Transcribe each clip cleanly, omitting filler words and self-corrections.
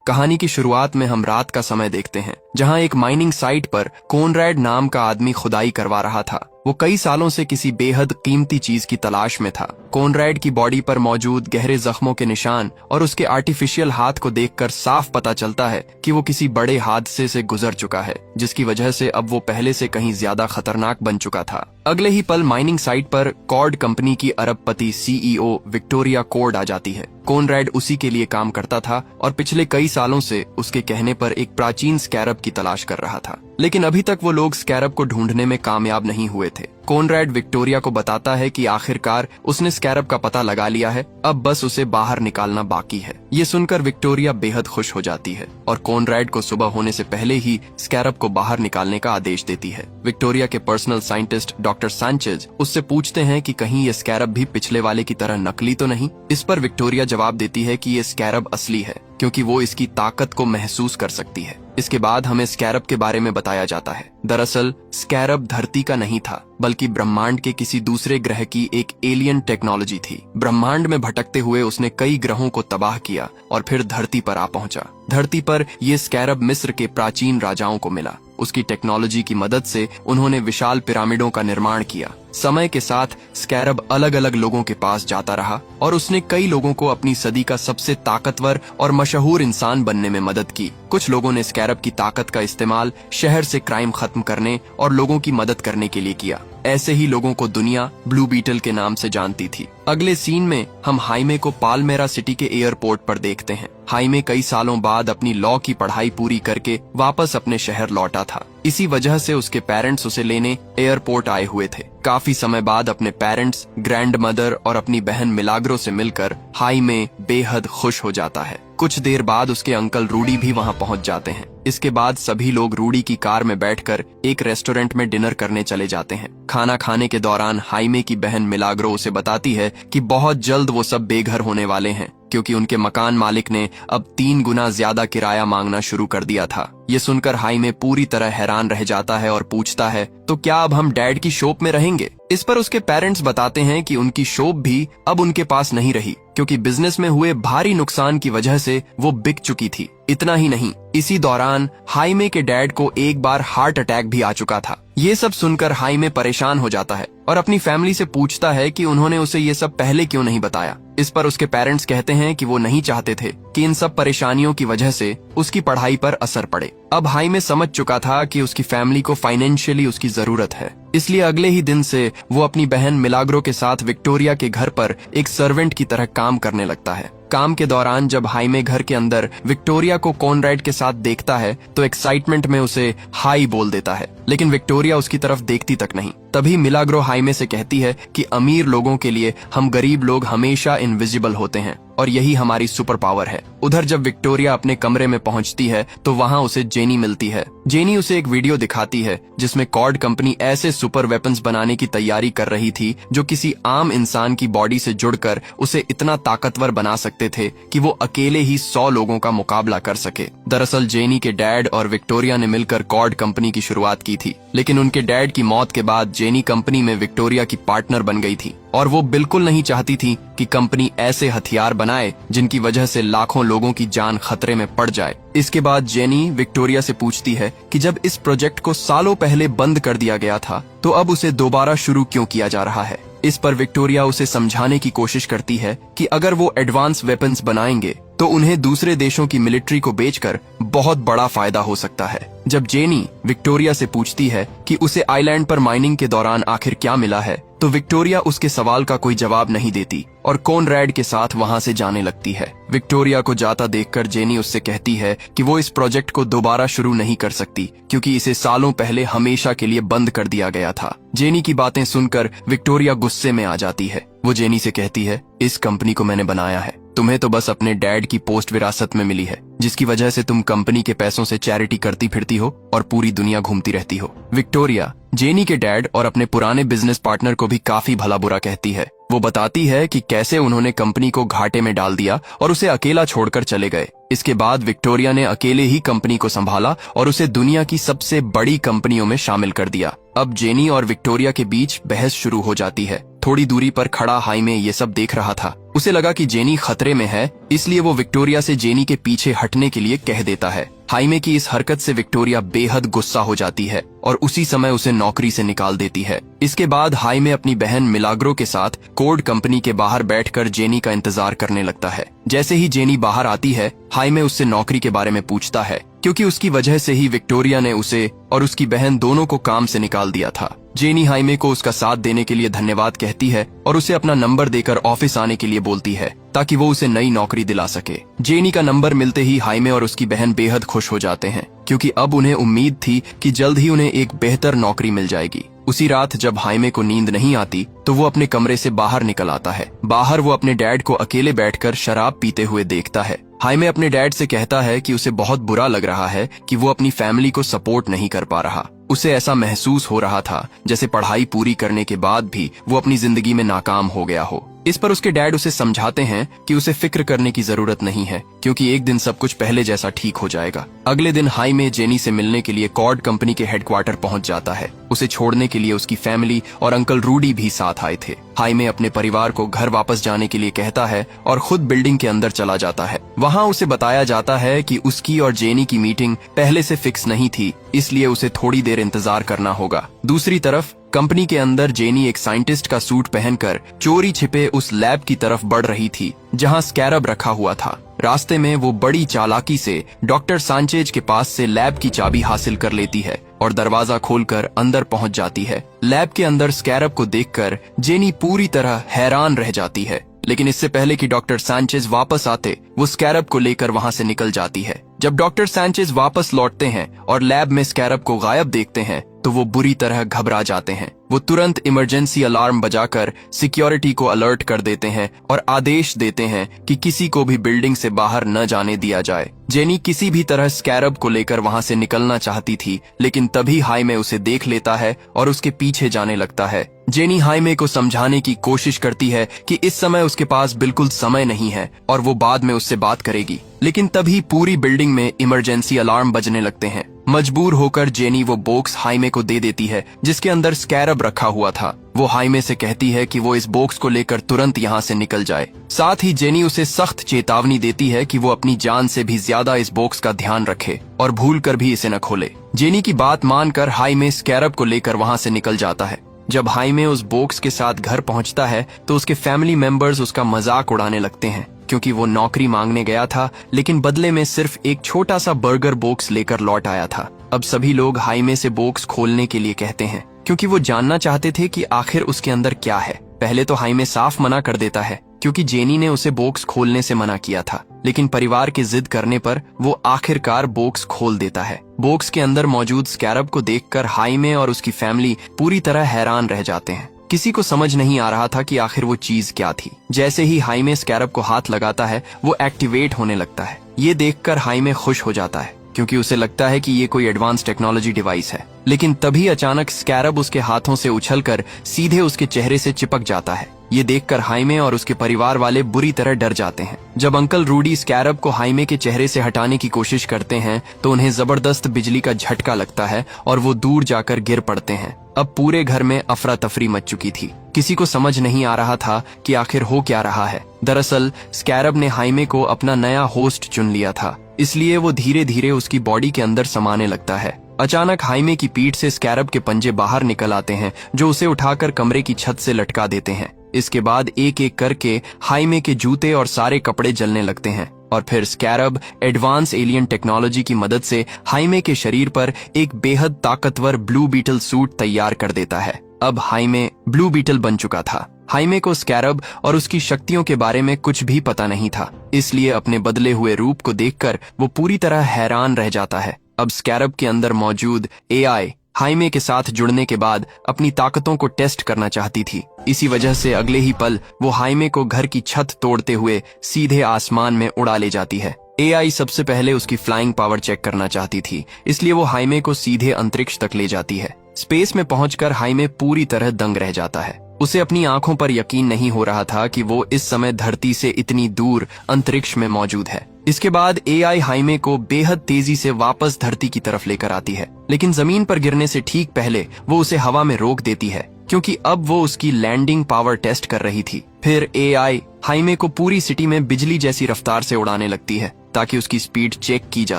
कहानी की शुरुआत में हम रात का समय देखते हैं, जहां एक माइनिंग साइट पर कोनरैड नाम का आदमी खुदाई करवा रहा था। वो कई सालों से किसी बेहद कीमती चीज की तलाश में था। कोनरैड की बॉडी पर मौजूद गहरे जख्मों के निशान और उसके आर्टिफिशियल हाथ को देखकर साफ पता चलता है कि वो किसी बड़े हादसे से गुजर चुका है, जिसकी वजह से अब वो पहले से कहीं ज्यादा खतरनाक बन चुका था। अगले ही पल माइनिंग साइट पर कॉर्ड कंपनी की अरबपति सीईओ विक्टोरिया कॉर्ड आ जाती है। कोनरैड उसी के लिए काम करता था और पिछले कई सालों से उसके कहने पर एक प्राचीन स्कैरब की तलाश कर रहा था, लेकिन अभी तक वो लोग स्कैरब को ढूंढने में कामयाब नहीं हुए थे। कोनरैड विक्टोरिया को बताता है कि आखिरकार उसने स्कैरब का पता लगा लिया है, अब बस उसे बाहर निकालना बाकी है। ये सुनकर विक्टोरिया बेहद खुश हो जाती है और कोनरैड को सुबह होने से पहले ही स्कैरब को बाहर निकालने का आदेश देती है। विक्टोरिया के पर्सनल साइंटिस्ट डॉक्टर सैंचेज उससे पूछते हैं कि कहीं ये स्कैरब भी पिछले वाले की तरह नकली तो नहीं। इस पर विक्टोरिया जवाब देती है कि ये स्कैरब असली है, क्योंकि वो इसकी ताकत को महसूस कर सकती है। इसके बाद हमें स्कैरब के बारे में बताया जाता है। दरअसल स्कैरब धरती का नहीं था, बल्कि ब्रह्मांड के किसी दूसरे ग्रह की एक एलियन टेक्नोलॉजी थी। ब्रह्मांड में भटकते हुए उसने कई ग्रहों को तबाह किया और फिर धरती पर आ पहुंचा। धरती पर ये स्कैरब मिस्र के प्राचीन राजाओं को मिला। उसकी टेक्नोलॉजी की मदद से उन्होंने विशाल पिरामिडों का निर्माण किया। समय के साथ स्कैरब अलग अलग लोगों के पास जाता रहा और उसने कई लोगों को अपनी सदी का सबसे ताकतवर और मशहूर इंसान बनने में मदद की। कुछ लोगों ने स्कैरब की ताकत का इस्तेमाल शहर से क्राइम खत्म करने और लोगों की मदद करने के लिए किया। ऐसे ही लोगों को दुनिया ब्लू बीटल के नाम से जानती थी। अगले सीन में हम हाइमे को पालमेरा सिटी के एयरपोर्ट पर देखते हैं। हाइमे कई सालों बाद अपनी लॉ की पढ़ाई पूरी करके वापस अपने शहर लौटा था। इसी वजह से उसके पेरेंट्स उसे लेने एयरपोर्ट आए हुए थे। काफी समय बाद अपने पेरेंट्स, ग्रैंड मदर और अपनी बहन मिलाग्रो से मिलकर हाइमे बेहद खुश हो जाता है। कुछ देर बाद उसके अंकल रूडी भी वहां पहुंच जाते हैं। इसके बाद सभी लोग रूडी की कार में बैठकर एक रेस्टोरेंट में डिनर करने चले जाते हैं। खाना खाने के दौरान हाइमे की बहन मिलाग्रो उसे बताती है कि बहुत जल्द वो सब बेघर होने वाले हैं, क्योंकि उनके मकान मालिक ने अब 3 गुना ज्यादा किराया मांगना शुरू कर दिया था। ये सुनकर हाइमे पूरी तरह हैरान रह जाता है और पूछता है, तो क्या अब हम डैड की शॉप में रहेंगे? इस पर उसके पेरेंट्स बताते हैं कि उनकी शॉप भी अब उनके पास नहीं रही, क्योंकि बिजनेस में हुए भारी नुकसान की वजह से वो बिक चुकी थी। इतना ही नहीं, इसी दौरान हाइमे के डैड को एक बार हार्ट अटैक भी आ चुका था। ये सब सुनकर हाइमे परेशान हो जाता है और अपनी फैमिली से पूछता है कि उन्होंने उसे ये सब पहले क्यों नहीं बताया। इस पर उसके पेरेंट्स कहते हैं कि वो नहीं चाहते थे कि इन सब परेशानियों की वजह से उसकी पढ़ाई पर असर पड़े। अब हाइमे समझ चुका था कि उसकी फैमिली को फाइनेंशियली उसकी जरूरत है, इसलिए अगले ही दिन से वो अपनी बहन मिलाग्रो के साथ विक्टोरिया के घर पर एक सर्वेंट की तरह काम करने लगता है। काम के दौरान जब हाइमे घर के अंदर विक्टोरिया को कोनरैड के साथ देखता है तो एक्साइटमेंट में उसे हाई बोल देता है, लेकिन विक्टोरिया उसकी तरफ देखती तक नहीं। तभी मिलाग्रो हाइमे से कहती है कि अमीर लोगों के लिए हम गरीब लोग हमेशा इनविजिबल होते हैं और यही हमारी सुपर पावर है। उधर जब विक्टोरिया अपने कमरे में पहुंचती है तो वहां उसे जेनी मिलती है। जेनी उसे एक वीडियो दिखाती है जिसमें कॉर्ड कंपनी ऐसे सुपर वेपन्स बनाने की तैयारी कर रही थी जो किसी आम इंसान की बॉडी से जुड़कर उसे इतना ताकतवर बना सकते थे कि वो अकेले ही 100 लोगों का मुकाबला कर सके। दरअसल जेनी के डैड और विक्टोरिया ने मिलकर कॉर्ड कंपनी की शुरुआत की थी, लेकिन उनके डैड की मौत के बाद जेनी कंपनी में विक्टोरिया की पार्टनर बन गई थी और वो बिल्कुल नहीं चाहती थी कि कंपनी ऐसे हथियार बनाए जिनकी वजह से लाखों लोगों की जान खतरे में पड़ जाए। इसके बाद जेनी विक्टोरिया से पूछती है कि जब इस प्रोजेक्ट को सालों पहले बंद कर दिया गया था तो अब उसे दोबारा शुरू क्यों किया जा रहा है। इस पर विक्टोरिया उसे समझाने की कोशिश करती है कि अगर वो एडवांस वेपन्स बनाएंगे तो उन्हें दूसरे देशों की मिलिट्री को बेचकर बहुत बड़ा फायदा हो सकता है। जब जेनी विक्टोरिया से पूछती है कि उसे आइलैंड पर माइनिंग के दौरान आखिर क्या मिला है, तो विक्टोरिया उसके सवाल का कोई जवाब नहीं देती और कोनरैड के साथ वहां से जाने लगती है। विक्टोरिया को जाता देखकर जेनी उससे कहती है कि वो इस प्रोजेक्ट को दोबारा शुरू नहीं कर सकती, क्योंकि इसे सालों पहले हमेशा के लिए बंद कर दिया गया था। जेनी की बातें सुनकर विक्टोरिया गुस्से में आ जाती है। वो जेनी से कहती है, इस कंपनी को मैंने बनाया है, तुम्हें तो बस अपने डैड की पोस्ट विरासत में मिली है, जिसकी वजह से तुम कंपनी के पैसों से चैरिटी करती फिरती हो और पूरी दुनिया घूमती रहती हो। विक्टोरिया जेनी के डैड और अपने पुराने बिजनेस पार्टनर को भी काफी भला बुरा कहती है। वो बताती है कि कैसे उन्होंने कंपनी को घाटे में डाल दिया और उसे अकेला छोड़कर चले गए। इसके बाद विक्टोरिया ने अकेले ही कंपनी को संभाला और उसे दुनिया की सबसे बड़ी कंपनियों में शामिल कर दिया। अब जेनी और विक्टोरिया के बीच बहस शुरू हो जाती है। थोड़ी दूरी पर खड़ा हाइमे ये सब देख रहा था उसे लगा कि जेनी खतरे में है, इसलिए वो विक्टोरिया से जेनी के पीछे हटने के लिए कह देता है। हाइमे की इस हरकत से विक्टोरिया बेहद गुस्सा हो जाती है और उसी समय उसे नौकरी से निकाल देती है। इसके बाद हाइमे अपनी बहन मिलाग्रो के साथ कोड कंपनी के बाहर बैठकर जेनी का इंतजार करने लगता है। जैसे ही जेनी बाहर आती है, हाइमे उससे नौकरी के बारे में पूछता है, क्योंकि उसकी वजह से ही विक्टोरिया ने उसे और उसकी बहन दोनों को काम से निकाल दिया था। जेनी हाइमे को उसका साथ देने के लिए धन्यवाद कहती है और उसे अपना नंबर देकर ऑफिस आने के लिए बोलती है ताकि वो उसे नई नौकरी दिला सके। जेनी का नंबर मिलते ही हाइमे और उसकी बहन बेहद खुश हो जाते हैं, क्योंकि अब उन्हें उम्मीद थी कि जल्द ही उन्हें एक बेहतर नौकरी मिल जाएगी। उसी रात जब हाइमे को नींद नहीं आती तो वो अपने कमरे से बाहर निकल आता है। बाहर वो अपने डैड को अकेले बैठकर शराब पीते हुए देखता है। हाइमे अपने डैड से कहता है कि उसे बहुत बुरा लग रहा है कि वो अपनी फैमिली को सपोर्ट नहीं कर पा रहा। उसे ऐसा महसूस हो रहा था जैसे पढ़ाई पूरी करने के बाद भी वो अपनी जिंदगी में नाकाम हो गया हो। इस पर उसके डैड उसे समझाते हैं कि उसे फिक्र करने की जरूरत नहीं है, क्योंकि एक दिन सब कुछ पहले जैसा ठीक हो जाएगा। अगले दिन हाइमे जेनी से मिलने के लिए कॉर्ड कंपनी के हेडक्वार्टर पहुंच जाता है। उसे छोड़ने के लिए उसकी फैमिली और अंकल रूडी भी साथ आए थे। हाइमे अपने परिवार को घर वापस जाने के लिए कहता है और खुद बिल्डिंग के अंदर चला जाता है। वहाँ उसे बताया जाता है कि उसकी और जेनी की मीटिंग पहले से फिक्स नहीं थी, इसलिए उसे थोड़ी देर इंतजार करना होगा। दूसरी तरफ कंपनी के अंदर जेनी एक साइंटिस्ट का सूट पहनकर चोरी छिपे उस लैब की तरफ बढ़ रही थी जहां स्कैरब रखा हुआ था। रास्ते में वो बड़ी चालाकी से डॉक्टर सांचेज के पास से लैब की चाबी हासिल कर लेती है और दरवाजा खोलकर अंदर पहुंच जाती है। लैब के अंदर स्कैरब को देखकर जेनी पूरी तरह हैरान रह जाती है, लेकिन इससे पहले कि डॉक्टर सांचेज वापस आते वो स्कैरब को लेकर वहां से निकल जाती है। जब डॉक्टर सांचेज वापस लौटते हैं और लैब में स्कैरब को गायब देखते हैं तो वो बुरी तरह घबरा जाते हैं। वो तुरंत इमरजेंसी अलार्म बजाकर सिक्योरिटी को अलर्ट कर देते हैं और आदेश देते हैं कि किसी को भी बिल्डिंग से बाहर न जाने दिया जाए। जेनी किसी भी तरह स्कैरब को लेकर वहां से निकलना चाहती थी, लेकिन तभी हाइमे उसे देख लेता है और उसके पीछे जाने लगता है। जेनी हाइमे को समझाने की कोशिश करती है कि इस समय उसके पास बिल्कुल समय नहीं है और वो बाद में उससे बात करेगी, लेकिन तभी पूरी बिल्डिंग में इमरजेंसी अलार्म बजने लगते हैं। मजबूर होकर जेनी वो बॉक्स हाइमे को दे देती है जिसके अंदर स्कैरब रखा हुआ था। वो हाइमे से कहती है कि वो इस बॉक्स को लेकर तुरंत यहाँ से निकल जाए। साथ ही जेनी उसे सख्त चेतावनी देती है कि वो अपनी जान से भी ज्यादा इस बॉक्स का ध्यान रखे और भूल कर भी इसे न खोले। जेनी की बात मानकर हाइमे स्कैरब को लेकर वहाँ से निकल जाता है। जब हाइमे उस बॉक्स के साथ घर पहुँचता है तो उसके फैमिली मेंबर्स उसका मजाक उड़ाने लगते हैं, क्योंकि वो नौकरी मांगने गया था लेकिन बदले में सिर्फ एक छोटा सा बर्गर बॉक्स लेकर लौट आया था। अब सभी लोग हाइमे से बॉक्स खोलने के लिए कहते हैं, क्योंकि वो जानना चाहते थे कि आखिर उसके अंदर क्या है। पहले तो हाइमे साफ मना कर देता है, क्योंकि जेनी ने उसे बॉक्स खोलने से मना किया था, लेकिन परिवार की जिद करने पर वो आखिरकार बॉक्स खोल देता है। बॉक्स के अंदर मौजूद स्कैरब को देखकर हाइमे और उसकी फैमिली पूरी तरह हैरान रह जाते हैं। किसी को समझ नहीं आ रहा था कि आखिर वो चीज क्या थी। जैसे ही हाइमे स्कैरब को हाथ लगाता है वो एक्टिवेट होने लगता है। ये देखकर हाइमे खुश हो जाता है, क्योंकि उसे लगता है कि ये कोई एडवांस टेक्नोलॉजी डिवाइस है। लेकिन तभी अचानक स्कैरब उसके हाथों से उछलकर सीधे उसके चेहरे से चिपक जाता है। ये देखकर हाइमे और उसके परिवार वाले बुरी तरह डर जाते हैं। जब अंकल रूडी स्कैरब को हाइमे के चेहरे से हटाने की कोशिश करते हैं तो उन्हें जबरदस्त बिजली का झटका लगता है और वो दूर जाकर गिर पड़ते हैं। अब पूरे घर में अफरा तफरी मच चुकी थी। किसी को समझ नहीं आ रहा था कि आखिर हो क्या रहा है। दरअसल स्कैरब ने हाइमे को अपना नया होस्ट चुन लिया था, इसलिए वो धीरे धीरे उसकी बॉडी के अंदर समाने लगता है। अचानक हाइमे की पीठ से स्कैरब के पंजे बाहर निकल आते हैं, जो उसे उठाकर कमरे की छत से लटका देते हैं। इसके बाद एक एक करके हाइमे के जूते और सारे कपड़े जलने लगते हैं और फिर स्कैरब एडवांस एलियन टेक्नोलॉजी की मदद से हाइमे के शरीर पर एक बेहद ताकतवर ब्लू बीटल सूट तैयार कर देता है। अब हाइमे ब्लू बीटल बन चुका था। हाइमे को स्कैरब और उसकी शक्तियों के बारे में कुछ भी पता नहीं था, इसलिए अपने बदले हुए रूप को देखकर वो पूरी तरह हैरान रह जाता है। अब स्कैरब के अंदर मौजूद एआई हाइमे के साथ जुड़ने के बाद अपनी ताकतों को टेस्ट करना चाहती थी। इसी वजह से अगले ही पल वो हाइमे को घर की छत तोड़ते हुए सीधे आसमान में उड़ा ले जाती है। एआई सबसे पहले उसकी फ्लाइंग पावर चेक करना चाहती थी, इसलिए वो हाइमे को सीधे अंतरिक्ष तक ले जाती है। स्पेस में पहुंचकर हाइमे पूरी तरह दंग रह जाता है। उसे अपनी आंखों पर यकीन नहीं हो रहा था कि वो इस समय धरती से इतनी दूर अंतरिक्ष में मौजूद है। इसके बाद एआई हाइमे को बेहद तेजी से वापस धरती की तरफ लेकर आती है, लेकिन जमीन पर गिरने से ठीक पहले वो उसे हवा में रोक देती है, क्योंकि अब वो उसकी लैंडिंग पावर टेस्ट कर रही थी। फिर एआई हाइमे को पूरी सिटी में बिजली जैसी रफ्तार से उड़ाने लगती है ताकि उसकी स्पीड चेक की जा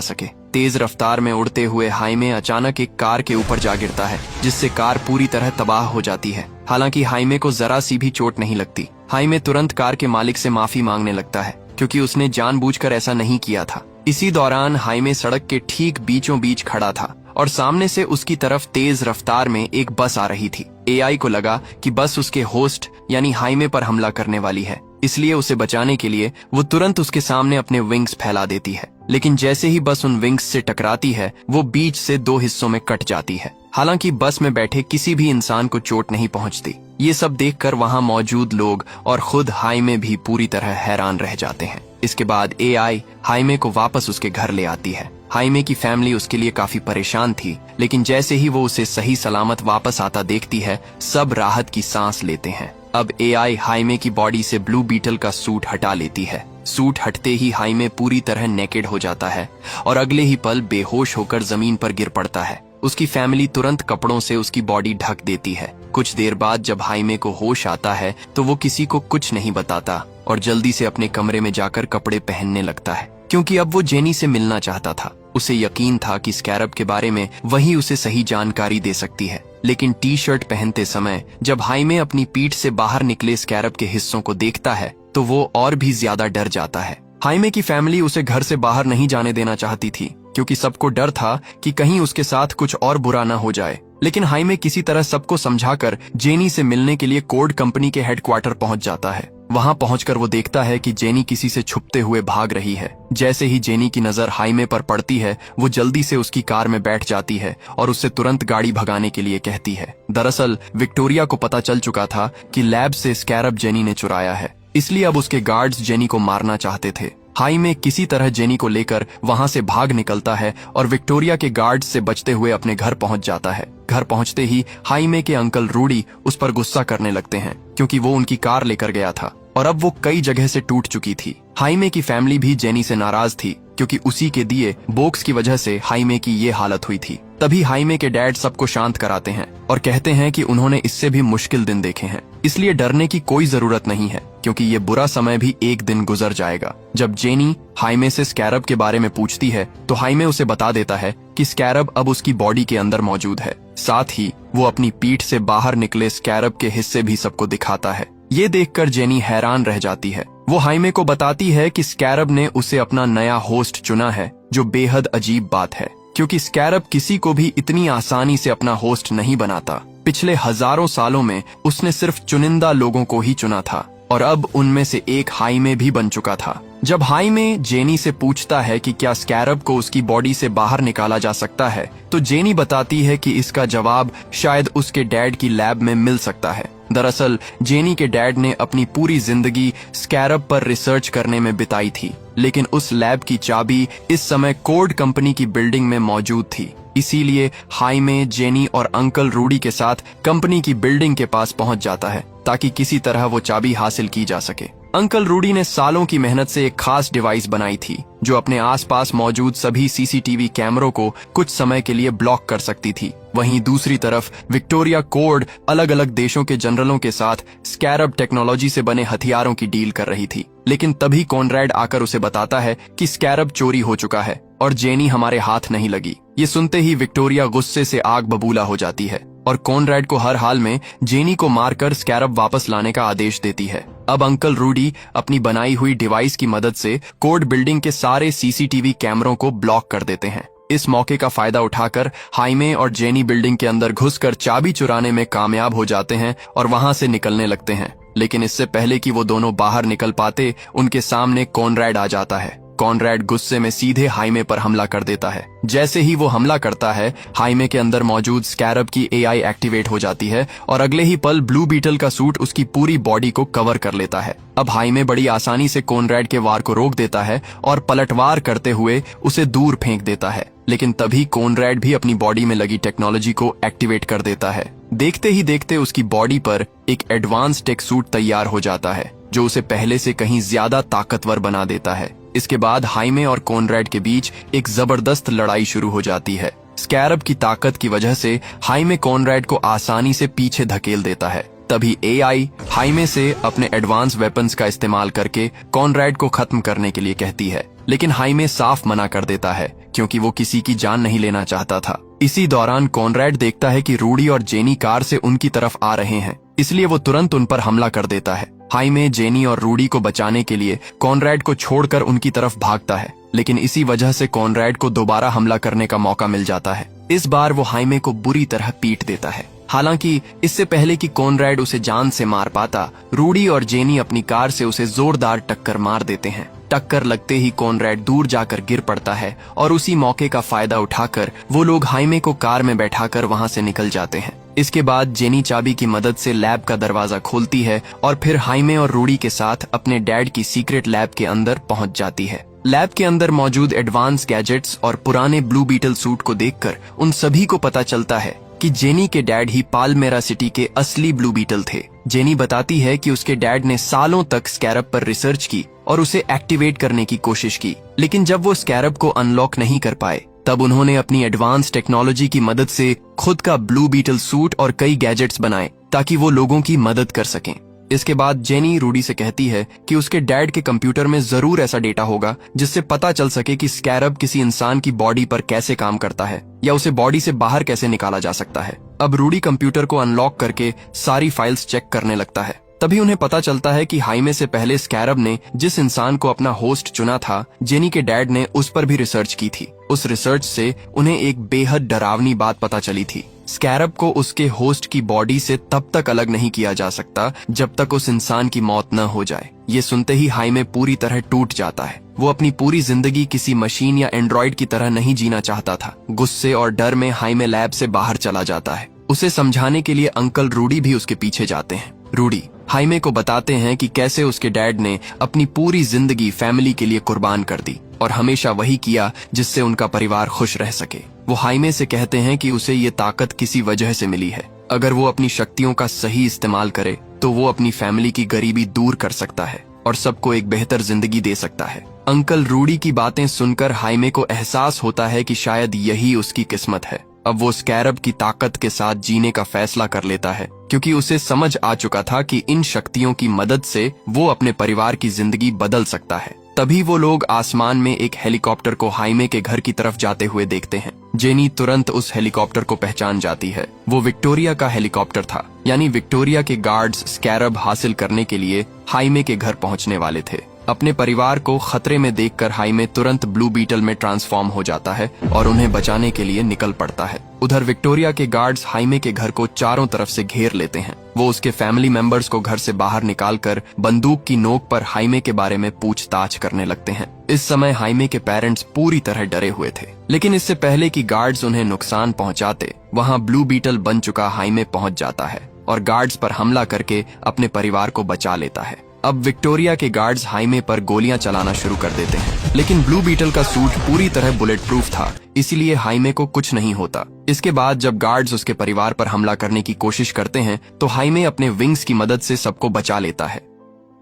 सके। तेज रफ्तार में उड़ते हुए हाइमे अचानक एक कार के ऊपर जा गिरता है, जिससे कार पूरी तरह तबाह हो जाती है। हालांकि हाइमे को जरा सी भी चोट नहीं लगती। हाइमे तुरंत कार के मालिक से माफी मांगने लगता है, क्योंकि उसने जानबूझकर ऐसा नहीं किया था। इसी दौरान हाइमे सड़क के ठीक बीचों बीच खड़ा था और सामने से उसकी तरफ तेज रफ्तार में एक बस आ रही थी। एआई को लगा कि बस उसके होस्ट यानी हाइमे पर हमला करने वाली है, इसलिए उसे बचाने के लिए वो तुरंत उसके सामने अपने विंग्स फैला देती है। लेकिन जैसे ही बस उन विंग्स से टकराती है, वो बीच से 2 हिस्सों में कट जाती है। हालांकि बस में बैठे किसी भी इंसान को चोट नहीं पहुंचती। ये सब देखकर वहां मौजूद लोग और खुद हाइमे भी पूरी तरह हैरान रह जाते हैं। इसके बाद एआई हाइमे को वापस उसके घर ले आती है। हाइमे की फैमिली उसके लिए काफी परेशान थी, लेकिन जैसे ही वो उसे सही सलामत वापस आता देखती है, सब राहत की सांस लेते हैं। अब एआई हाइमे की बॉडी से ब्लू बीटल का सूट हटा लेती है। सूट हटते ही हाइमे पूरी तरह नेकेड हो जाता है और अगले ही पल बेहोश होकर जमीन पर गिर पड़ता है। उसकी फैमिली तुरंत कपड़ों से उसकी बॉडी ढक देती है। कुछ देर बाद जब हाइमे को होश आता है तो वो किसी को कुछ नहीं बताता और जल्दी से अपने कमरे में जाकर कपड़े पहनने लगता है, क्योंकि अब वो जेनी से मिलना चाहता था। उसे यकीन था कि स्कैरब के बारे में वही उसे सही जानकारी दे सकती है। लेकिन टी शर्ट पहनते समय जब हाइमे अपनी पीठ से बाहर निकले स्कैरब के हिस्सों को देखता है तो वो और भी ज्यादा डर जाता है। हाइमे की फैमिली उसे घर से बाहर नहीं जाने देना चाहती थी, क्योंकि सबको डर था कि कहीं उसके साथ कुछ और बुरा ना हो जाए। लेकिन हाइमे किसी तरह सबको समझाकर जेनी से मिलने के लिए कोड कंपनी के हेडक्वार्टर पहुंच जाता है। वहां पहुंचकर वो देखता है कि जेनी किसी से छुपते हुए भाग रही है। जैसे ही जेनी की नजर हाइमे पर पड़ती है, वो जल्दी से उसकी कार में बैठ जाती है और उससे तुरंत गाड़ी भगाने के लिए कहती है। दरअसल विक्टोरिया को पता चल चुका था कि लैब से स्कैरब जेनी ने चुराया है, इसलिए अब उसके गार्ड्स जेनी को मारना चाहते थे। हाइमे किसी तरह जेनी को लेकर वहां से भाग निकलता है और विक्टोरिया के गार्ड्स से बचते हुए अपने घर पहुंच जाता है। घर पहुंचते ही हाइमे के अंकल रूडी उस पर गुस्सा करने लगते हैं, क्योंकि वो उनकी कार लेकर गया था और अब वो कई जगह से टूट चुकी थी। हाइमे की फैमिली भी जेनी से नाराज थी, क्योंकि उसी के दिए बोक्स की वजह से हाइमे की ये हालत हुई थी। तभी हाइमे के डैड सबको शांत कराते हैं और कहते हैं कि उन्होंने इससे भी मुश्किल दिन देखे हैं, इसलिए डरने की कोई जरूरत नहीं है, क्योंकि ये बुरा समय भी एक दिन गुजर जाएगा। जब जेनी हाइमे से स्कैरब के बारे में पूछती है तो हाइमे उसे बता देता है कि स्कैरब अब उसकी बॉडी के अंदर मौजूद है। साथ ही वो अपनी पीठ से बाहर निकले स्कैरब के हिस्से भी सबको दिखाता है। ये देखकर जेनी हैरान रह जाती है। वो हाइमे को बताती है कि स्कैरब ने उसे अपना नया होस्ट चुना है, जो बेहद अजीब बात है, क्योंकि स्कैरब किसी को भी इतनी आसानी से अपना होस्ट नहीं बनाता। पिछले हजारों सालों में उसने सिर्फ चुनिंदा लोगों को ही चुना था और अब उनमें से एक हाइमे भी बन चुका था। जब हाइमे जेनी से पूछता है कि क्या स्कैरब को उसकी बॉडी से बाहर निकाला जा सकता है, तो जेनी बताती है कि इसका जवाब शायद उसके डैड की लैब में मिल सकता है। दरअसल जेनी के डैड ने अपनी पूरी जिंदगी स्कैरब पर रिसर्च करने में बिताई थी, लेकिन उस लैब की चाबी इस समय कोड कंपनी की बिल्डिंग में मौजूद थी। इसीलिए हाइमे जेनी और अंकल रूडी के साथ कंपनी की बिल्डिंग के पास पहुंच जाता है, ताकि किसी तरह वो चाबी हासिल की जा सके। अंकल रूडी ने सालों की मेहनत से एक खास डिवाइस बनाई थी, जो अपने आसपास मौजूद सभी सीसीटीवी कैमरों को कुछ समय के लिए ब्लॉक कर सकती थी। वहीं दूसरी तरफ विक्टोरिया कोड अलग अलग देशों के जनरलों के साथ स्कैरब टेक्नोलॉजी से बने हथियारों की डील कर रही थी। लेकिन तभी कॉनरैड आकर उसे बताता है कि स्कैरब चोरी हो चुका है और जेनी हमारे हाथ नहीं लगी। ये सुनते ही विक्टोरिया गुस्से से आग बबूला हो जाती है और कॉनरैड को हर हाल में जेनी को मारकर स्कैरब वापस लाने का आदेश देती है। अब अंकल रूडी अपनी बनाई हुई डिवाइस की मदद से कोड बिल्डिंग के सारे सीसीटीवी कैमरों को ब्लॉक कर देते हैं। इस मौके का फायदा उठाकर हाइमे और जेनी बिल्डिंग के अंदर घुसकर चाबी चुराने में कामयाब हो जाते हैं और वहां से निकलने लगते हैं। लेकिन इससे पहले कि वो दोनों बाहर निकल पाते, उनके सामने कॉनरैड आ जाता है। कॉनरैड गुस्से में सीधे हाइमे पर हमला कर देता है। जैसे ही वो हमला करता है, हाइमे के अंदर मौजूद स्कैरब की एआई एक्टिवेट हो जाती है और अगले ही पल ब्लू बीटल का सूट उसकी पूरी बॉडी को कवर कर लेता है। अब हाइमे बड़ी आसानी से कॉनरैड के वार को रोक देता है और पलटवार करते हुए उसे दूर फेंक देता है। लेकिन तभी कॉनरैड भी अपनी बॉडी में लगी टेक्नोलॉजी को एक्टिवेट कर देता है। देखते ही देखते उसकी बॉडी पर एक एडवांस टेक सूट तैयार हो जाता है, जो उसे पहले से कहीं ज्यादा ताकतवर बना देता है। इसके बाद हाइमे और कॉनरैड के बीच एक जबरदस्त लड़ाई शुरू हो जाती है। स्कैरब की ताकत की वजह से हाइमे कॉनरैड को आसानी से पीछे धकेल देता है, तभी एआई हाइमे से अपने एडवांस वेपन्स का इस्तेमाल करके कॉनरैड को खत्म करने के लिए कहती है, लेकिन हाइमे साफ मना कर देता है क्योंकि वो किसी की जान नहीं लेना चाहता था। इसी दौरान कॉनरैड देखता है कि रूडी और जेनी कार से उनकी तरफ आ रहे हैं, इसलिए वो तुरंत उन पर हमला कर देता है। हाइमे जेनी और रूडी को बचाने के लिए कॉनरैड को छोड़कर उनकी तरफ भागता है, लेकिन इसी वजह से कॉनरैड को दोबारा हमला करने का मौका मिल जाता है। इस बार वो हाइमे को बुरी तरह पीट देता है। हालांकि इससे पहले कि कॉनरैड उसे जान से मार पाता, रूडी और जेनी अपनी कार से उसे जोरदार टक्कर मार देते हैं। टक्कर लगते ही कॉनरैड दूर जाकर गिर पड़ता है और उसी मौके का फायदा उठाकर वो लोग हाइमे को कार में बैठाकर वहां से निकल जाते हैं। इसके बाद जेनी चाबी की मदद से लैब का दरवाजा खोलती है और फिर हाइमे और रूडी के साथ अपने डैड की सीक्रेट लैब के अंदर पहुंच जाती है। लैब के अंदर मौजूद एडवांस गैजेट्स और पुराने ब्लू बीटल सूट को देखकर उन सभी को पता चलता है कि जेनी के डैड ही पालमेरा सिटी के असली ब्लू बीटल थे। जेनी बताती है कि उसके डैड ने सालों तक स्कैरब पर रिसर्च की और उसे एक्टिवेट करने की कोशिश की, लेकिन जब वो स्कैरब को अनलॉक नहीं कर पाए तब उन्होंने अपनी एडवांस टेक्नोलॉजी की मदद से खुद का ब्लू बीटल सूट और कई गैजेट्स बनाए ताकि वो लोगों की मदद कर सकें। इसके बाद जेनी रूडी से कहती है कि उसके डैड के कंप्यूटर में जरूर ऐसा डेटा होगा जिससे पता चल सके कि स्कैरब किसी इंसान की बॉडी पर कैसे काम करता है या उसे बॉडी से बाहर कैसे निकाला जा सकता है। अब रूडी कंप्यूटर को अनलॉक करके सारी फाइल्स चेक करने लगता है। तभी उन्हें पता चलता है कि हाइमे से पहले स्कैरब ने जिस इंसान को अपना होस्ट चुना था, जेनी के डैड ने उस पर भी रिसर्च की थी। उस रिसर्च से उन्हें एक बेहद डरावनी बात पता चली थी। स्कैरब को उसके होस्ट की बॉडी से तब तक अलग नहीं किया जा सकता जब तक उस इंसान की मौत न हो जाए। ये सुनते ही हाइमे पूरी तरह टूट जाता है। वो अपनी पूरी जिंदगी किसी मशीन या एंड्रॉइड की तरह नहीं जीना चाहता था। गुस्से और डर में हाइमे लैब से बाहर चला जाता है। उसे समझाने के लिए अंकल रूडी भी उसके पीछे जाते हैं। रूडी हाइमे को बताते हैं कि कैसे उसके डैड ने अपनी पूरी जिंदगी फैमिली के लिए कुर्बान कर दी और हमेशा वही किया जिससे उनका परिवार खुश रह सके। वो हाइमे से कहते हैं कि उसे ये ताकत किसी वजह से मिली है। अगर वो अपनी शक्तियों का सही इस्तेमाल करे तो वो अपनी फैमिली की गरीबी दूर कर सकता है और सबको एक बेहतर जिंदगी दे सकता है। अंकल रूडी की बातें सुनकर हाइमे को एहसास होता है कि शायद यही उसकी किस्मत है। अब वो स्कैरब की ताकत के साथ जीने का फैसला कर लेता है क्योंकि उसे समझ आ चुका था कि इन शक्तियों की मदद से वो अपने परिवार की जिंदगी बदल सकता है। तभी वो लोग आसमान में एक हेलीकॉप्टर को हाइमे के घर की तरफ जाते हुए देखते हैं। जेनी तुरंत उस हेलीकॉप्टर को पहचान जाती है। वो विक्टोरिया का हेलीकॉप्टर था, यानी विक्टोरिया के गार्ड्स स्कैरब हासिल करने के लिए हाइमे के घर पहुंचने वाले थे। अपने परिवार को खतरे में देखकर हाइमे तुरंत ब्लू बीटल में ट्रांसफॉर्म हो जाता है और उन्हें बचाने के लिए निकल पड़ता है। उधर विक्टोरिया के गार्ड्स हाइमे के घर को चारों तरफ से घेर लेते हैं। वो उसके फैमिली मेंबर्स को घर से बाहर निकालकर बंदूक की नोक पर हाइमे के बारे में पूछताछ करने लगते हैं। इस समय हाइमे के पेरेंट्स पूरी तरह डरे हुए थे, लेकिन इससे पहले कि गार्ड्स उन्हें नुकसान पहुंचाते, वहां ब्लू बीटल बन चुका हाइमे पहुंच जाता है और गार्ड्स पर हमला करके अपने परिवार को बचा लेता है। अब विक्टोरिया के गार्ड्स हाइमे पर गोलियां चलाना शुरू कर देते हैं, लेकिन ब्लू बीटल का सूट पूरी तरह बुलेट प्रूफ था, इसीलिए हाइमे को कुछ नहीं होता। इसके बाद जब गार्ड्स उसके परिवार पर हमला करने की कोशिश करते हैं तो हाइमे अपने विंग्स की मदद से सबको बचा लेता है।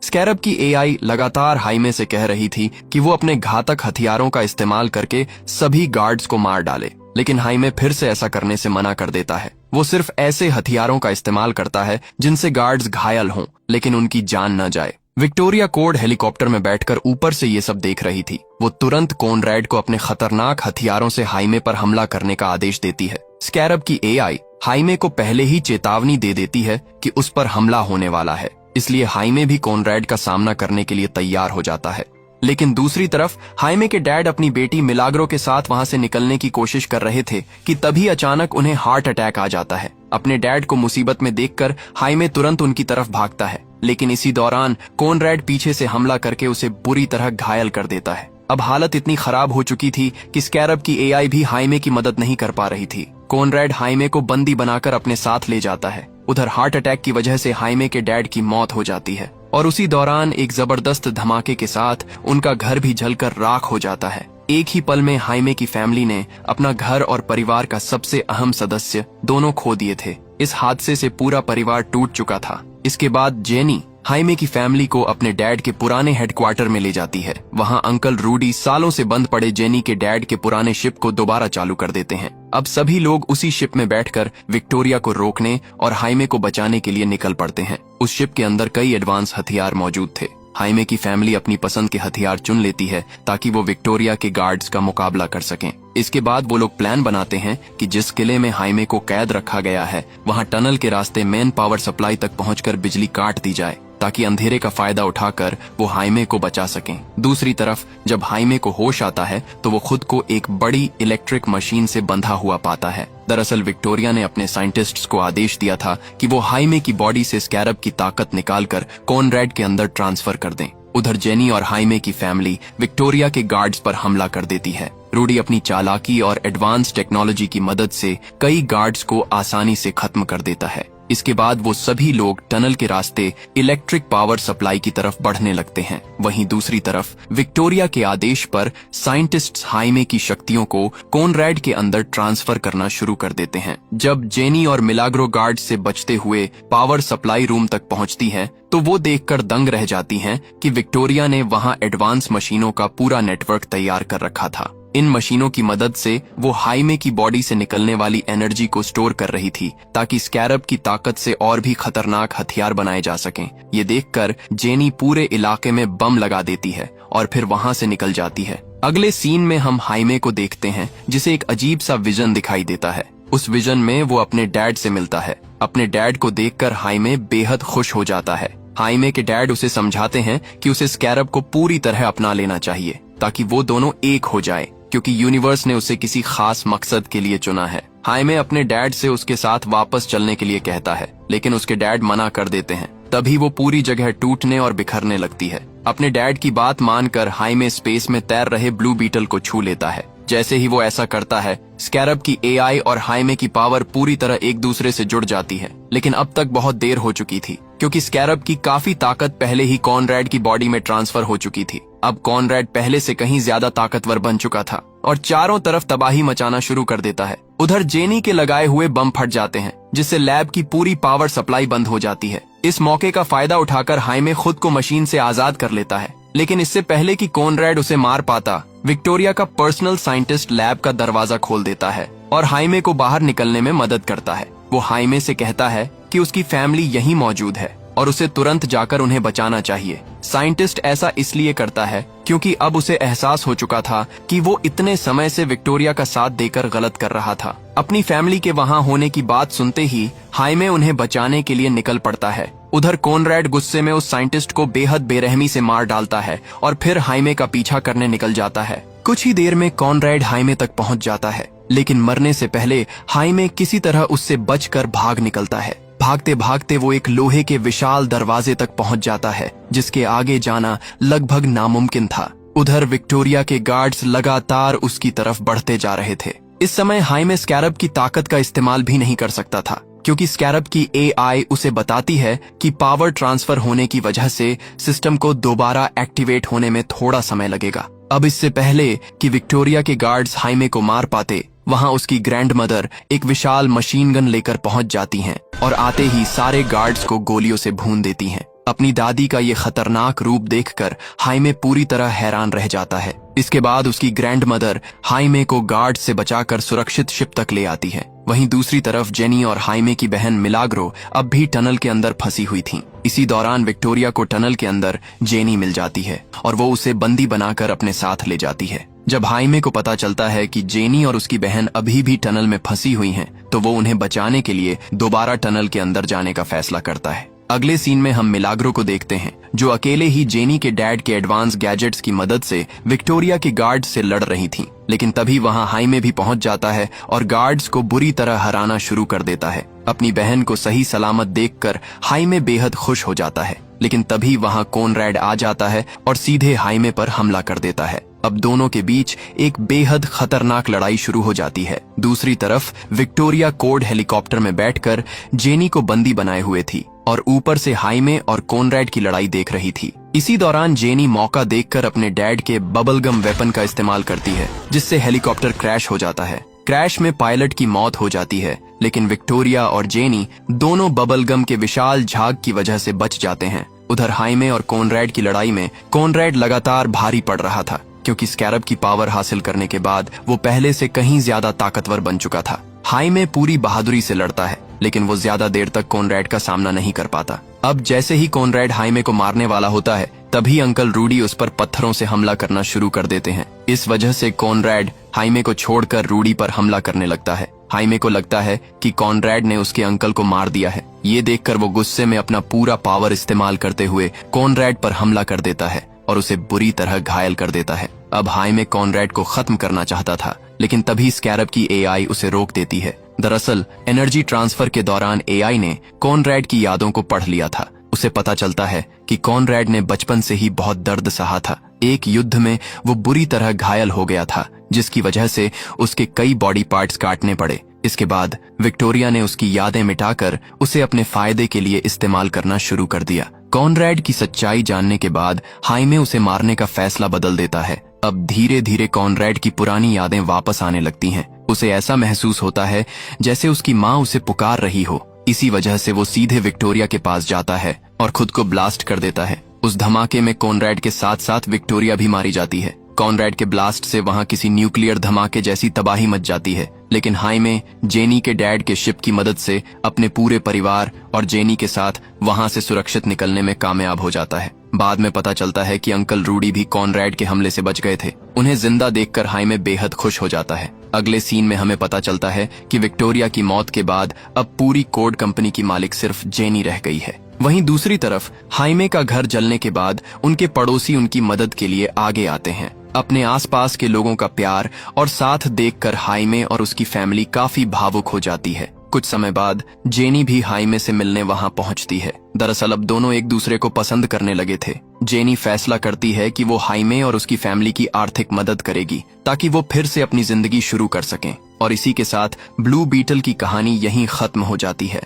स्कैरब की एआई लगातार हाइमे से कह रही थी कि वो अपने घातक हथियारों का इस्तेमाल करके सभी गार्ड्स को मार डाले, लेकिन हाइमे फिर से ऐसा करने से मना कर देता है। वो सिर्फ ऐसे हथियारों का इस्तेमाल करता है जिनसे गार्ड्स घायल हों, लेकिन उनकी जान न जाए। विक्टोरिया कोड हेलीकॉप्टर में बैठकर ऊपर से ये सब देख रही थी। वो तुरंत कॉनरैड को अपने खतरनाक हथियारों से हाइमे पर हमला करने का आदेश देती है। स्कैरब की एआई हाइमे को पहले ही चेतावनी दे देती है कि उस पर हमला होने वाला है, इसलिए हाइमे भी कॉनरैड का सामना करने के लिए तैयार हो जाता है। लेकिन दूसरी तरफ हाइमे के डैड अपनी बेटी मिलाग्रो के साथ वहां से निकलने की कोशिश कर रहे थे कि तभी अचानक उन्हें हार्ट अटैक आ जाता है। अपने डैड को मुसीबत में देखकर हाइमे तुरंत उनकी तरफ भागता है, लेकिन इसी दौरान कॉनरैड पीछे से हमला करके उसे बुरी तरह घायल कर देता है। अब हालत इतनी खराब हो चुकी थी कि स्कैरब की एआई भी हाइमे की मदद नहीं कर पा रही थी। कॉनरैड हाइमे को बंदी बनाकर अपने साथ ले जाता है। उधर हार्ट अटैक की वजह से हाइमे के डैड की मौत हो जाती है और उसी दौरान एक जबरदस्त धमाके के साथ उनका घर भी जलकर राख हो जाता है। एक ही पल में हाइमे की फैमिली ने अपना घर और परिवार का सबसे अहम सदस्य दोनों खो दिए थे। इस हादसे से पूरा परिवार टूट चुका था। इसके बाद जेनी हाइमे की फैमिली को अपने डैड के पुराने हेडक्वार्टर में ले जाती है। वहां अंकल रूडी सालों से बंद पड़े जेनी के डैड के पुराने शिप को दोबारा चालू कर देते हैं। अब सभी लोग उसी शिप में बैठकर विक्टोरिया को रोकने और हाइमे को बचाने के लिए निकल पड़ते हैं। उस शिप के अंदर कई एडवांस हथियार मौजूद थे। हाइमे की फैमिली अपनी पसंद के हथियार चुन लेती है ताकि वो विक्टोरिया के गार्ड्स का मुकाबला कर सकें। इसके बाद वो लोग प्लान बनाते हैं कि जिस किले में हाइमे को कैद रखा गया है वहां टनल के रास्ते मेन पावर सप्लाई तक पहुंचकर बिजली काट दी जाए ताकि अंधेरे का फायदा उठाकर वो हाइमे को बचा सकें। दूसरी तरफ जब हाइमे को होश आता है तो वो खुद को एक बड़ी इलेक्ट्रिक मशीन से बंधा हुआ पाता है। दरअसल विक्टोरिया ने अपने साइंटिस्ट्स को आदेश दिया था कि वो हाइमे की बॉडी से स्कैरब की ताकत निकालकर कॉनरैड के अंदर ट्रांसफर कर दें। उधर जेनी और हाइमे की फैमिली विक्टोरिया के गार्ड्स पर हमला कर देती है। रूडी अपनी चालाकी और एडवांस टेक्नोलॉजी की मदद से कई गार्ड्स को आसानी से खत्म कर देता है। इसके बाद वो सभी लोग टनल के रास्ते इलेक्ट्रिक पावर सप्लाई की तरफ बढ़ने लगते हैं। वहीं दूसरी तरफ विक्टोरिया के आदेश पर साइंटिस्ट्स हाइमे की शक्तियों को कॉनरैड के अंदर ट्रांसफर करना शुरू कर देते हैं। जब जेनी और मिलाग्रो गार्ड से बचते हुए पावर सप्लाई रूम तक पहुंचती हैं, तो वो देखकर दंग रह जाती हैं कि विक्टोरिया ने वहां एडवांस मशीनों का पूरा नेटवर्क तैयार कर रखा था। इन मशीनों की मदद से वो हाइमे की बॉडी से निकलने वाली एनर्जी को स्टोर कर रही थी ताकि स्कैरब की ताकत से और भी खतरनाक हथियार बनाए जा सकें। ये देखकर जेनी पूरे इलाके में बम लगा देती है और फिर वहां से निकल जाती है। अगले सीन में हम हाइमे को देखते हैं जिसे एक अजीब सा विजन दिखाई देता है। उस विजन में वो अपने डैड से मिलता है। अपने डैड को देखकर हाइमे बेहद खुश हो जाता है। हाइमे के डैड उसे समझाते हैं कि उसे स्कैरब को पूरी तरह अपना लेना चाहिए ताकि वो दोनों एक हो जाए, क्योंकि यूनिवर्स ने उसे किसी खास मकसद के लिए चुना है। हाइमे अपने डैड से उसके साथ वापस चलने के लिए कहता है, लेकिन उसके डैड मना कर देते हैं। तभी वो पूरी जगह टूटने और बिखरने लगती है। अपने डैड की बात मानकर हाइमे स्पेस में तैर रहे ब्लू बीटल को छू लेता है। जैसे ही वो ऐसा करता है, स्कैरब की एआई और हाइमे की पावर पूरी तरह एक दूसरे से जुड़ जाती है। लेकिन अब तक बहुत देर हो चुकी थी, क्योंकि स्कैरब की काफी ताकत पहले ही कॉनरैड की बॉडी में ट्रांसफर हो चुकी थी। अब कॉनरैड पहले से कहीं ज्यादा ताकतवर बन चुका था और चारों तरफ तबाही मचाना शुरू कर देता है। उधर जेनी के लगाए हुए बम फट जाते हैं, जिससे लैब की पूरी पावर सप्लाई बंद हो जाती है। इस मौके का फायदा उठाकर हाइमे खुद को मशीन से आजाद कर लेता है, लेकिन इससे पहले कि कॉनरैड उसे मार पाता, विक्टोरिया का पर्सनल साइंटिस्ट लैब का दरवाजा खोल देता है और हाइमे को बाहर निकलने में मदद करता है। वो हाइमे से कहता है कि उसकी फैमिली यहीं मौजूद है और उसे तुरंत जाकर उन्हें बचाना चाहिए। साइंटिस्ट ऐसा इसलिए करता है क्योंकि अब उसे एहसास हो चुका था कि वो इतने समय से विक्टोरिया का साथ देकर गलत कर रहा था। अपनी फैमिली के वहां होने की बात सुनते ही हाइमे उन्हें बचाने के लिए निकल पड़ता है। उधर कॉनरैड गुस्से में उस साइंटिस्ट को बेहद बेरहमी से मार डालता है और फिर हाइमे का पीछा करने निकल जाता है। कुछ ही देर में कॉनरैड हाइमे तक पहुंच जाता है, लेकिन मरने से पहले हाइमे किसी तरह उससे बचकर भाग निकलता है। भागते भागते वो एक लोहे के विशाल दरवाजे तक पहुंच जाता है, जिसके आगे जाना लगभग नामुमकिन था। उधर विक्टोरिया के गार्ड्स लगातार उसकी तरफ बढ़ते जा रहे थे। इस समय हाइमे स्कैरब की ताकत का इस्तेमाल भी नहीं कर सकता था, क्योंकि स्कैरब की एआई उसे बताती है कि पावर ट्रांसफर होने की वजह से सिस्टम को दोबारा एक्टिवेट होने में थोड़ा समय लगेगा। अब इससे पहले कि विक्टोरिया के गार्ड्स हाइमे को मार पाते, वहां उसकी ग्रैंड मदर एक विशाल मशीन गन लेकर पहुंच जाती हैं और आते ही सारे गार्ड्स को गोलियों से भून देती हैं। अपनी दादी का ये खतरनाक रूप देखकर हाइमे पूरी तरह हैरान रह जाता है। इसके बाद उसकी ग्रैंड मदर हाइमे को गार्ड से बचाकर सुरक्षित शिप तक ले आती है। वहीं दूसरी तरफ जेनी और हाइमे की बहन मिलाग्रो अब भी टनल के अंदर फंसी हुई थीं। इसी दौरान विक्टोरिया को टनल के अंदर जेनी मिल जाती है और वो उसे बंदी बनाकर अपने साथ ले जाती है। जब हाइमे को पता चलता है कि जेनी और उसकी बहन अभी भी टनल में फंसी हुई हैं, तो वो उन्हें बचाने के लिए दोबारा टनल के अंदर जाने का फैसला करता है। अगले सीन में हम मिलाग्रो को देखते हैं, जो अकेले ही जेनी के डैड के एडवांस गैजेट्स की मदद से विक्टोरिया के गार्ड से लड़ रही थीं। लेकिन तभी वहां हाइमे भी पहुंच जाता है और गार्ड्स को बुरी तरह हराना शुरू कर देता है। अपनी बहन को सही सलामत देखकर हाइमे बेहद खुश हो जाता है, लेकिन तभी वहां कॉनरैड आ जाता है और सीधे हाइमे पर हमला कर देता है। अब दोनों के बीच एक बेहद खतरनाक लड़ाई शुरू हो जाती है। दूसरी तरफ विक्टोरिया कोड हेलीकॉप्टर में बैठकर जेनी को बंदी बनाए हुए थी और ऊपर से हाइमे और कॉनरैड की लड़ाई देख रही थी। इसी दौरान जेनी मौका देखकर अपने डैड के बबलगम वेपन का इस्तेमाल करती है, जिससे हेलीकॉप्टर क्रैश हो जाता है। क्रैश में पायलट की मौत हो जाती है, लेकिन विक्टोरिया और जेनी दोनों बबल गम के विशाल झाग की वजह से बच जाते हैं। उधर हाइमे और कॉनरैड की लड़ाई में कॉनरैड लगातार भारी पड़ रहा था, क्योंकि स्कैरब की पावर हासिल करने के बाद वो पहले से कहीं ज्यादा ताकतवर बन चुका था। हाइमे पूरी बहादुरी से लड़ता है, लेकिन वो ज्यादा देर तक कॉनरैड का सामना नहीं कर पाता। अब जैसे ही कॉनरैड हाइमे को मारने वाला होता है, तभी अंकल रूडी उस पर पत्थरों से हमला करना शुरू कर देते हैं। इस वजह से कॉनरैड हाइमे को छोड़कर रूडी पर हमला करने लगता है। हाइमे को लगता है कि कॉनरैड ने उसके अंकल को मार दिया है। ये देखकर वो गुस्से में अपना पूरा पावर इस्तेमाल करते हुए कॉनरैड पर हमला कर देता है और उसे बुरी तरह घायल कर देता है। अब हाइमे कॉनरैड को खत्म करना चाहता था, लेकिन तभी स्कैरब की एआई उसे रोक देती है। दरअसल एनर्जी ट्रांसफर के दौरान एआई ने कॉनरैड की यादों को पढ़ लिया था। उसे पता चलता है कि कॉनरैड ने बचपन से ही बहुत दर्द सहा था। एक युद्ध में वो बुरी तरह घायल हो गया था, जिसकी वजह से उसके कई बॉडी पार्ट्स काटने पड़े। इसके बाद विक्टोरिया ने उसकी यादें मिटाकर उसे अपने फायदे के लिए इस्तेमाल करना शुरू कर दिया। कॉनरैड की सच्चाई जानने के बाद हाइमे उसे मारने का फैसला बदल देता है। अब धीरे धीरे कॉनरैड की पुरानी यादें वापस आने लगती हैं। उसे ऐसा महसूस होता है जैसे उसकी माँ उसे पुकार रही हो। इसी वजह से वो सीधे विक्टोरिया के पास जाता है और खुद को ब्लास्ट कर देता है। उस धमाके में कॉनरैड के साथ साथ विक्टोरिया भी मारी जाती है। कॉनरैड के ब्लास्ट से वहां किसी न्यूक्लियर धमाके जैसी तबाही मच जाती है, लेकिन हाइमे जेनी के डैड के शिप की मदद से अपने पूरे परिवार और जेनी के साथ वहां से सुरक्षित निकलने में कामयाब हो जाता है। बाद में पता चलता है कि अंकल रूडी भी कॉनरैड के हमले से बच गए थे। उन्हें जिंदा देखकर हाइमे बेहद खुश हो जाता है। अगले सीन में हमें पता चलता है कि विक्टोरिया की मौत के बाद अब पूरी कोड कंपनी की मालिक सिर्फ जेनी रह गई है। वहीं दूसरी तरफ हाइमे का घर जलने के बाद उनके पड़ोसी उनकी मदद के लिए आगे आते हैं। अपने आसपास के लोगों का प्यार और साथ देखकर हाइमे और उसकी फैमिली काफी भावुक हो जाती है। कुछ समय बाद जेनी भी हाइमे से मिलने वहां पहुंचती है। दरअसल अब दोनों एक दूसरे को पसंद करने लगे थे। जेनी फैसला करती है कि वो हाइमे और उसकी फैमिली की आर्थिक मदद करेगी, ताकि वो फिर से अपनी जिंदगी शुरू कर सकें। और इसी के साथ ब्लू बीटल की कहानी यहीं खत्म हो जाती है।